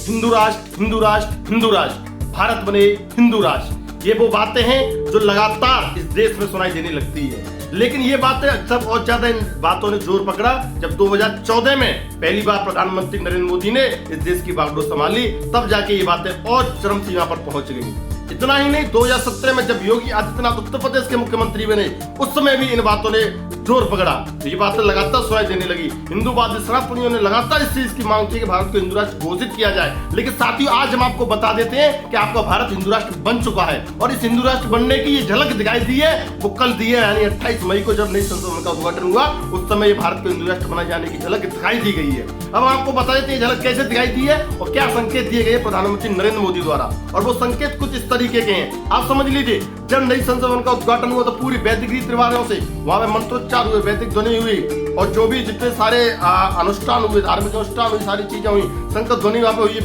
हिंदू राष्ट्र, हिंदू राष्ट्र, हिंदू राष्ट्र, भारत बने हिंदू राष्ट्र। ये वो बातें हैं जो लगातार इस देश में सुनाई देने लगती है, लेकिन ये बातें सब और ज्यादा इन बातों ने जोर पकड़ा जब 2014 में पहली बार प्रधानमंत्री नरेंद्र मोदी ने इस देश की बागडोर संभाली, तब जाके ये बातें और चरम सीमा पर पहुंच गई। इतना ही नहीं, 2017 में जब योगी आदित्यनाथ उत्तर प्रदेश के मुख्यमंत्री बने, उस समय भी इन बातों ने जोर पकड़ा। तो ये बातें लगातार सुनाई देने लगी। हिंदूवादी सनातनियों ने लगातार इस चीज की मांग की कि भारत को हिंदू राष्ट्र घोषित किया जाए। लेकिन साथियों, आज हम आपको बता देते हैं कि आपका भारत हिंदू राष्ट्र बन चुका है, और इस हिंदू राष्ट्र बनने की ये झलक दिखाई दी है वो कल दी है, यानी 28 मई को जब नई संसद भवन का उद्घाटन हुआ, उस समय ये भारत को हिंदू राष्ट्र बनाए जाने की झलक दिखाई दी गई है। अब आपको बता देते हैं झलक कैसे दिखाई दी है और क्या संकेत दिए गए प्रधानमंत्री नरेंद्र मोदी द्वारा। और वो संकेत कुछ इस तरीके के हैं, आप समझ लीजिए। जब नई संसद भवन का उद्घाटन हुआ तो पूरी वैदिक रीति रिवाजों से वहां पे मंत्रोच्चार हुए, वैदिक ध्वनि हुई, और जो भी जितने सारे अनुष्ठान हुए, धार्मिक अनुष्ठान हुई, सारी चीजें हुई, शंकर ध्वनि वहां पे हुई,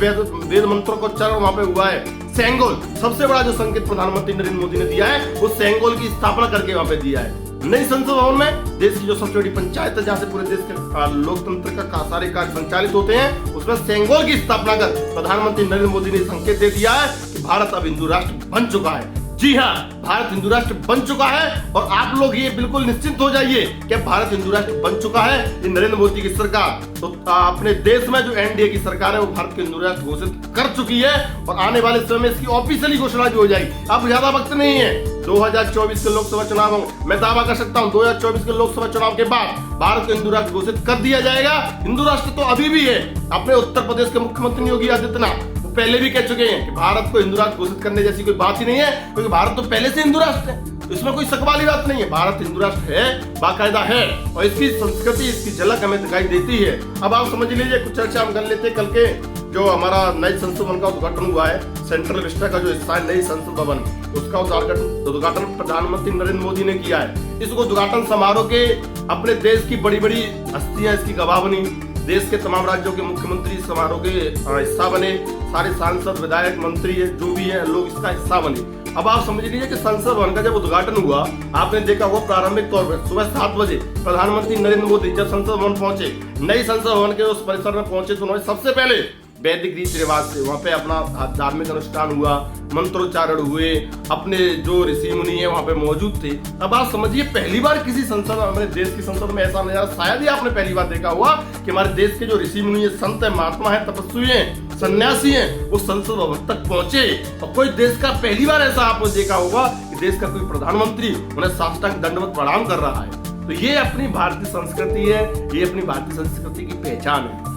वेद मंत्रों को उच्चारण वहां पे हुआ है। सेंगोल सबसे बड़ा जो संकेत प्रधानमंत्री नरेंद्र मोदी ने दिया है, वो सेंगोल की स्थापना करके वहां पे दिया है। नई संसद भवन में देश की जो सबसे बड़ी पंचायत है, जहां से पूरे देश के लोकतंत्र का सारे कार्य संचालित होते हैं, उसमें सेंगोल की स्थापना कर प्रधानमंत्री नरेंद्र मोदी ने संकेत दे दिया है कि भारत अब हिंदू राष्ट्र बन चुका है। जी हाँ, भारत हिंदू राष्ट्र बन चुका है, और आप लोग ये बिल्कुल निश्चिंत हो जाइए कि भारत हिंदू राष्ट्र बन चुका है। ये नरेंद्र मोदी की सरकार तो अपने देश में जो एनडीए की सरकार है वो भारत को हिंदू राष्ट्र घोषित कर चुकी है, और आने वाले समय में इसकी ऑफिशियली घोषणा भी हो जाएगी। अब ज्यादा वक्त नहीं है, 2024 के लोकसभा चुनाव, मैं दावा कर सकता हूँ 2024 के लोकसभा चुनाव के बाद भारत को हिंदू राष्ट्र घोषित कर दिया जाएगा। हिंदू राष्ट्र तो अभी भी है। अपने उत्तर प्रदेश के मुख्यमंत्री योगी आदित्यनाथ पहले भी कह चुके हैं कि भारत को हिंदू राष्ट्र घोषित करने जैसी कोई बात ही नहीं है, क्योंकि भारत तो पहले से हिंदू राष्ट्र है, इसमें कोई शक वाली बात नहीं है। भारत हिंदू राष्ट्र है, बाकायदा है, और इसकी संस्कृति, इसकी झलक हमें दिखाई देती है। अब आप समझ लीजिए, कुछ चर्चा हम कर लेते हैं। कल के जो हमारा नई संसद भवन का उद्घाटन हुआ है, सेंट्रल विस्टा का जो हिस्सा है नई संसद भवन, उसका उद्घाटन प्रधानमंत्री नरेंद्र मोदी ने किया है। इस उद्घाटन समारोह के अपने देश की बड़ी बड़ी हस्तियां इसकी गवाह बनी, देश के तमाम राज्यों के मुख्यमंत्री समारोह के हिस्सा बने, सारे सांसद, विधायक, मंत्री जो भी है लोग इसका हिस्सा बने। अब आप समझ लीजिए कि संसद भवन का जब उद्घाटन हुआ, आपने देखा हुआ प्रारंभिक तौर पर सुबह 7 बजे प्रधानमंत्री नरेंद्र मोदी जब संसद भवन पहुंचे, नई संसद भवन के उस परिसर में पहुंचे, तो उन्होंने सबसे पहले वैदिक रीति रिवाज से वहां पे अपना धार्मिक अनुष्ठान हुआ, मंत्रोच्चारण हुए, अपने जो ऋषि मुनि है वहां पे मौजूद थे। अब आप समझिए, पहली बार किसी संसद, हमारे देश की संसद में ऐसा नजारा शायद ही आपने पहली बार देखा हुआ कि हमारे देश के जो ऋषि मुनि है, संत है, महात्मा है, तपस्वी है, सन्यासी है, वो संसद भवन तक पहुंचे। और कोई देश का पहली बार ऐसा आपने देखा होगा कि देश का कोई प्रधानमंत्री उन्हें साष्टांग दंडवत प्रणाम कर रहा है। तो ये अपनी भारतीय संस्कृति है, ये अपनी भारतीय संस्कृति की पहचान है।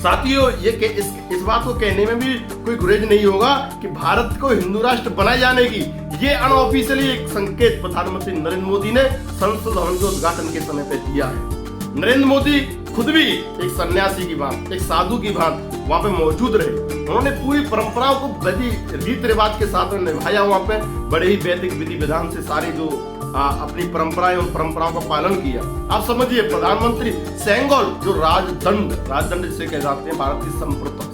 साथियों, ये इस बात को कहने में भी कोई गुरेज नहीं होगा कि भारत को हिंदू राष्ट्र बनाए जाने की ये अनऑफिशियली एक संकेत प्रधानमंत्री नरेंद्र मोदी ने संसद भवन के उद्घाटन के समय पे दिया है। नरेंद्र मोदी खुद भी एक सन्यासी की बात, एक साधु की बात वहां पे मौजूद रहे। उन्होंने पूरी परंपराओं को रीति रिवाज के साथ निभाया, वहां पे बड़े ही वैदिक विधि विधान से सारी जो अपनी परंपराएं, उन परंपराओं का पालन किया। आप समझिए, प्रधानमंत्री सेंगोल जो राजदंड जिसे कह जाते हैं, भारत की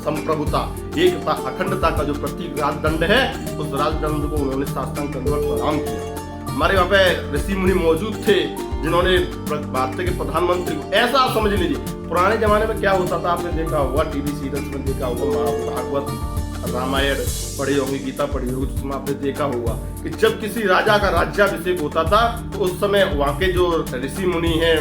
संप्रभुता, एकता, अखंडता का जो प्रतीक राजदंड है, उस राजदंड को उन्होंने साष्टांग दंडवत प्रणाम किया। हमारे वहां पे ऋषि मुनि मौजूद थे जिन्होंने भारत के प्रधानमंत्री को, ऐसा आप समझ लीजिए, पुराने जमाने में क्या होता था, आपने देखा होगा, टीवी सीरियल्स में देखा होगा, महाभारत, रामायण पढ़ी होगी, गीता पढ़ी होगी, जिसमें आपने देखा होगा कि जब किसी राजा का राज्याभिषेक होता था तो उस समय वहां के जो ऋषि मुनि हैं,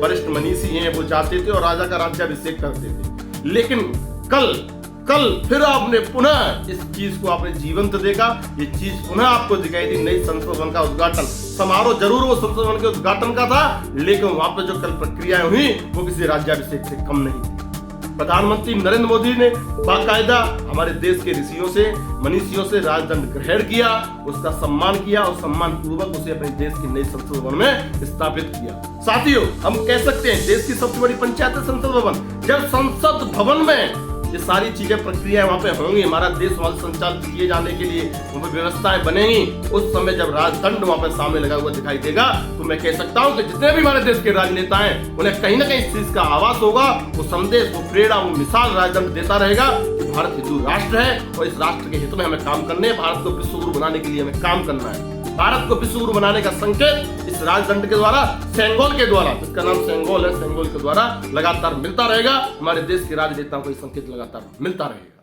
वरिष्ठ मनीषी हैं, वो जाते थे और राजा का राज्याभिषेक करते थे। लेकिन कल फिर आपने पुनः इस चीज को आपने जीवंत देखा, ये चीज पुनः आपको दिखाई दी। नई संसद भवन का उद्घाटन समारोह जरूर वो संसद भवन के उद्घाटन का था, लेकिन वहां पर जो कल प्रक्रियाएं हुई वो किसी राज्याभिषेक से कम नहीं थी। प्रधानमंत्री नरेंद्र मोदी ने बाकायदा हमारे देश के ऋषियों से, मनीषियों से राजदंड ग्रहण किया, उसका सम्मान किया और सम्मान पूर्वक उसे अपने देश की नई संसद भवन में स्थापित किया। साथियों, हम कह सकते हैं देश की सबसे बड़ी पंचायत है संसद भवन। जब संसद भवन में ये सारी चीजें, प्रक्रियाएं वहां पे होंगी, हमारा देश वहां संचालित किए जाने के लिए वहां पे व्यवस्थाएं बनेंगी, उस समय जब राजदंड वहां पे सामने लगा हुआ दिखाई देगा, तो मैं कह सकता हूं कि जितने भी हमारे देश के राजनेता हैं, उन्हें कहीं ना कहीं इस चीज का आभास होगा, वो संदेश, वो प्रेरणा, वो मिसाल राजदंड देता रहेगा कि भारत हिंदू राष्ट्र है और इस राष्ट्र के हित में हमें काम करने हैं, भारत को विश्व गुरु बनाने के लिए हमें काम करना है। भारत को विश्व गुरु बनाने का संकेत इस राजदंड के द्वारा, सेंगोल के द्वारा, जिसका नाम सेंगोल है, सेंगोल के द्वारा लगातार मिलता रहेगा। हमारे देश के राजनेताओं को ये संकेत लगातार मिलता रहेगा।